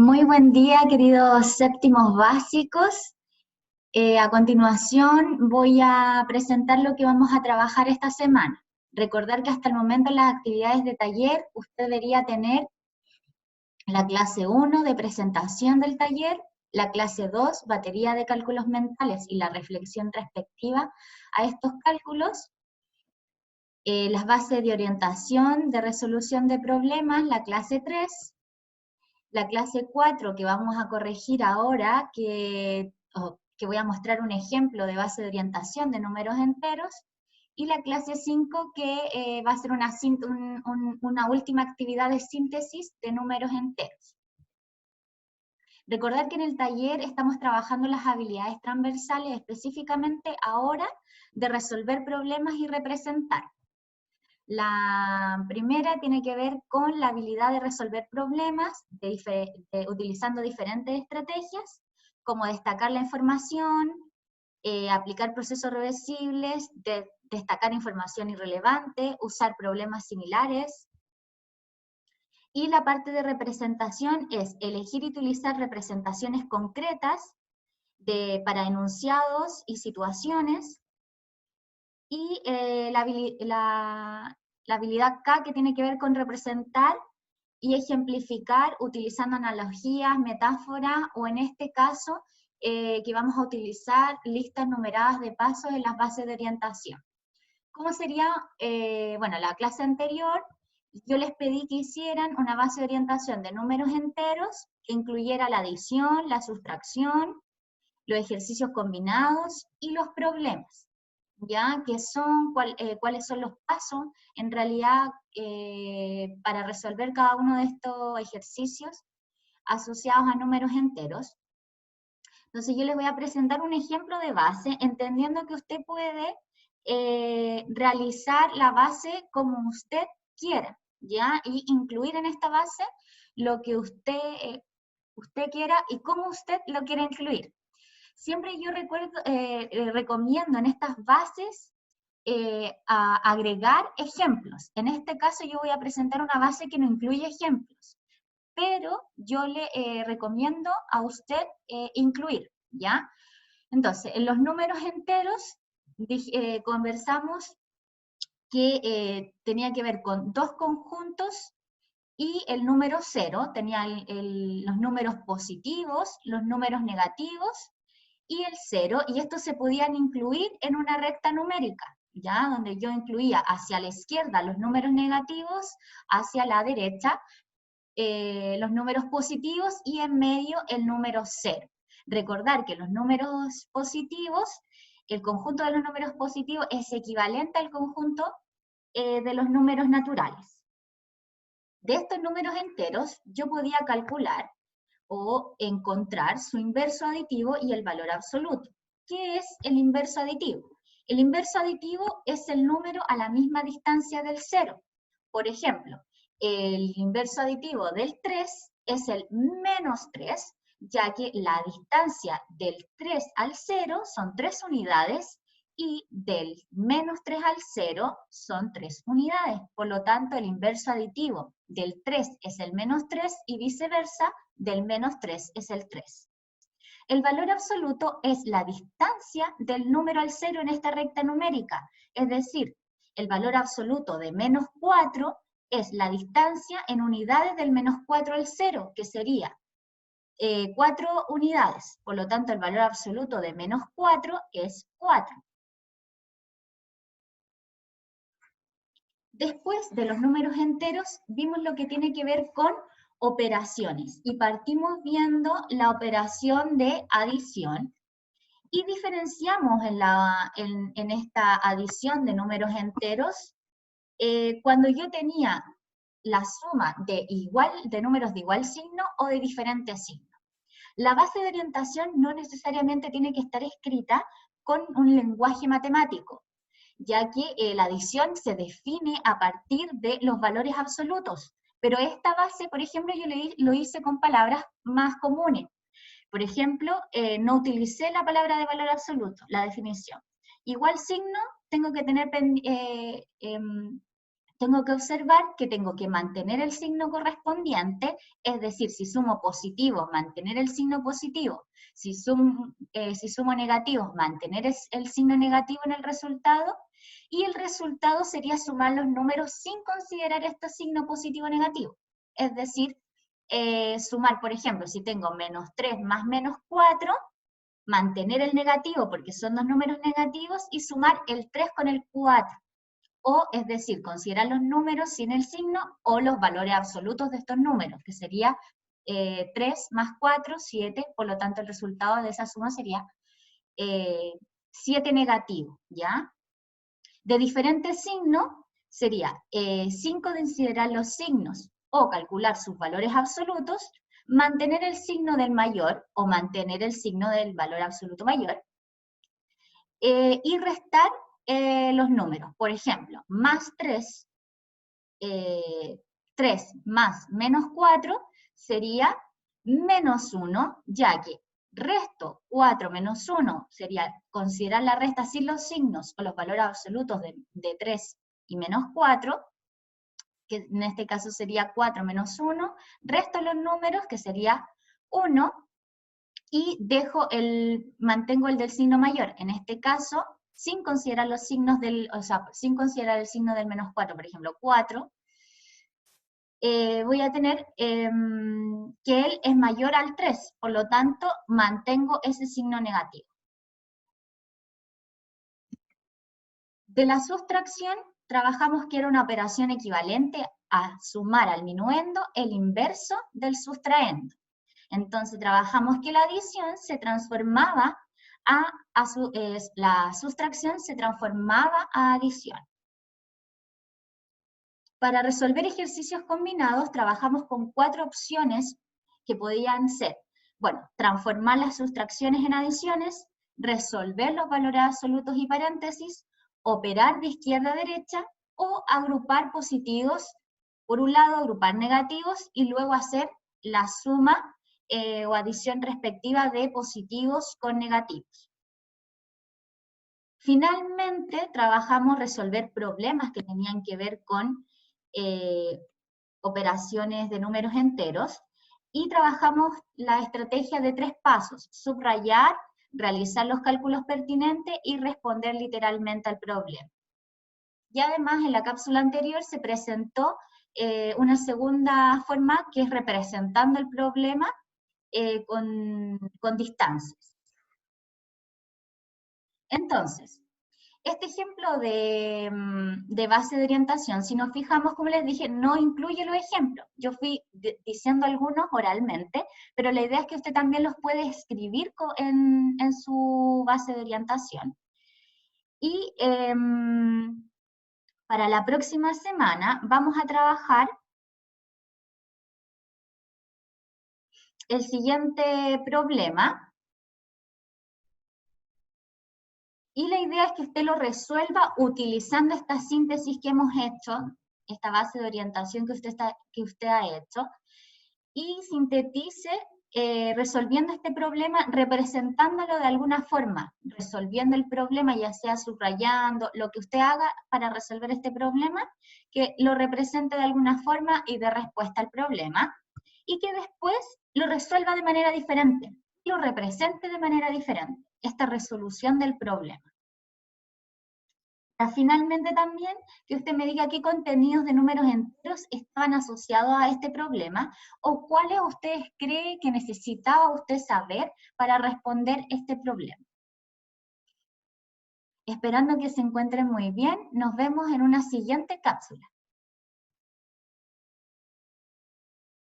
Muy buen día, queridos séptimos básicos. A continuación voy a presentar lo que vamos a trabajar esta semana. Recordar que hasta el momento en las actividades de taller usted debería tener la clase 1 de presentación del taller, la clase 2, batería de cálculos mentales y la reflexión respectiva a estos cálculos, las bases de orientación de resolución de problemas, la clase 3, la clase 4 que vamos a corregir ahora, que voy a mostrar un ejemplo de base de orientación de números enteros, y la clase 5 que va a ser una última actividad de síntesis de números enteros. Recordar que en el taller estamos trabajando las habilidades transversales, específicamente ahora de resolver problemas y representar. La primera tiene que ver con la habilidad de resolver problemas utilizando diferentes estrategias, como destacar la información, aplicar procesos reversibles, destacar información irrelevante, usar problemas similares. Y la parte de representación es elegir y utilizar representaciones concretas para enunciados y situaciones. Y la habilidad K, que tiene que ver con representar y ejemplificar utilizando analogías, metáforas, o en este caso, que vamos a utilizar listas numeradas de pasos en las bases de orientación. ¿Cómo sería? Bueno, la clase anterior yo les pedí que hicieran una base de orientación de números enteros que incluyera la adición, la sustracción, los ejercicios combinados y los problemas, ¿ya? Cuáles son los pasos, en realidad, para resolver cada uno de estos ejercicios asociados a números enteros. Entonces yo les voy a presentar un ejemplo de base, entendiendo que usted puede realizar la base como usted quiera, ¿ya? Y incluir en esta base lo que usted quiera y cómo usted lo quiere incluir. Siempre yo recomiendo en estas bases agregar ejemplos. En este caso yo voy a presentar una base que no incluye ejemplos, pero yo le recomiendo a usted incluir, ¿ya? Entonces, en los números enteros conversamos que tenía que ver con dos conjuntos y el número 0, tenía los números positivos, los números negativos, y el 0, y estos se podían incluir en una recta numérica, ¿ya? Donde yo incluía hacia la izquierda los números negativos, hacia la derecha los números positivos, y en medio el número 0. Recordar que los números positivos, el conjunto de los números positivos es equivalente al conjunto de los números naturales. De estos números enteros, yo podía calcular o encontrar su inverso aditivo y el valor absoluto. ¿Qué es el inverso aditivo? El inverso aditivo es el número a la misma distancia del 0. Por ejemplo, el inverso aditivo del 3 es el menos 3, ya que la distancia del 3 al 0 son 3 unidades, y del menos 3 al 0 son 3 unidades. Por lo tanto, el inverso aditivo del 3 es el menos 3 y viceversa, del menos 3 es el 3. El valor absoluto es la distancia del número al 0 en esta recta numérica, es decir, el valor absoluto de menos 4 es la distancia en unidades del menos 4 al 0, que sería 4 unidades. Por lo tanto, el valor absoluto de menos 4 es 4. Después de los números enteros, vimos lo que tiene que ver con operaciones, y partimos viendo la operación de adición, y diferenciamos en esta adición de números enteros cuando yo tenía la suma de números de igual signo o de diferente signo. La base de orientación no necesariamente tiene que estar escrita con un lenguaje matemático, ya que la adición se define a partir de los valores absolutos. Pero esta base, por ejemplo, yo lo hice con palabras más comunes. Por ejemplo, no utilicé la palabra de valor absoluto, la definición. Igual signo, tengo que tener tengo que observar que tengo que mantener el signo correspondiente, es decir, si sumo positivos, mantener el signo positivo, si sumo negativos, mantener el signo negativo en el resultado, y el resultado sería sumar los números sin considerar este signo positivo o negativo. Es decir, sumar, por ejemplo, si tengo -3 más -4, mantener el negativo porque son dos números negativos y sumar el 3 con el 4. O, es decir, considerar los números sin el signo o los valores absolutos de estos números, que sería 3 más 4, 7, por lo tanto el resultado de esa suma sería 7 negativo, ¿ya? De diferentes signos sería sin considerar los signos o calcular sus valores absolutos, mantener el signo del mayor o mantener el signo del valor absoluto mayor, y restar los números. Por ejemplo, más 3, 3 más -4 sería -1, ya que resto 4 menos 1 sería considerar la resta sin los signos o los valores absolutos de 3 y -4, que en este caso sería 4 menos 1, resto los números, que sería 1, y mantengo el del signo mayor, en este caso, sin considerar los signos sin considerar el signo del -4, por ejemplo, 4, voy a tener que él es mayor al 3, por lo tanto, mantengo ese signo negativo. De la sustracción, trabajamos que era una operación equivalente a sumar al minuendo el inverso del sustraendo. Entonces trabajamos que la adición se transformaba la sustracción se transformaba a adición. Para resolver ejercicios combinados trabajamos con 4 opciones que podían ser, bueno, transformar las sustracciones en adiciones, resolver los valores absolutos y paréntesis, operar de izquierda a derecha o agrupar positivos, por un lado agrupar negativos y luego hacer la suma o adición respectiva de positivos con negativos. Finalmente, trabajamos resolver problemas que tenían que ver con operaciones de números enteros y trabajamos la estrategia de 3 pasos: subrayar, realizar los cálculos pertinentes y responder literalmente al problema. Y además, en la cápsula anterior se presentó una segunda forma, que es representando el problema con distancias. Entonces, este ejemplo de base de orientación, si nos fijamos, como les dije, no incluye los ejemplos. Yo fui diciendo algunos oralmente, pero la idea es que usted también los puede escribir en su base de orientación. Y para la próxima semana vamos a trabajar el siguiente problema. Y la idea es que usted lo resuelva utilizando esta síntesis que hemos hecho, esta base de orientación que usted ha hecho, y sintetice resolviendo este problema, representándolo de alguna forma, resolviendo el problema, ya sea subrayando, lo que usted haga para resolver este problema, que lo represente de alguna forma y dé respuesta al problema, y que después lo resuelva de manera diferente, lo represente de manera diferente, esta resolución del problema. Finalmente también, que usted me diga qué contenidos de números enteros estaban asociados a este problema, o cuáles ustedes creen que necesitaba usted saber para responder este problema. Esperando que se encuentren muy bien, nos vemos en una siguiente cápsula.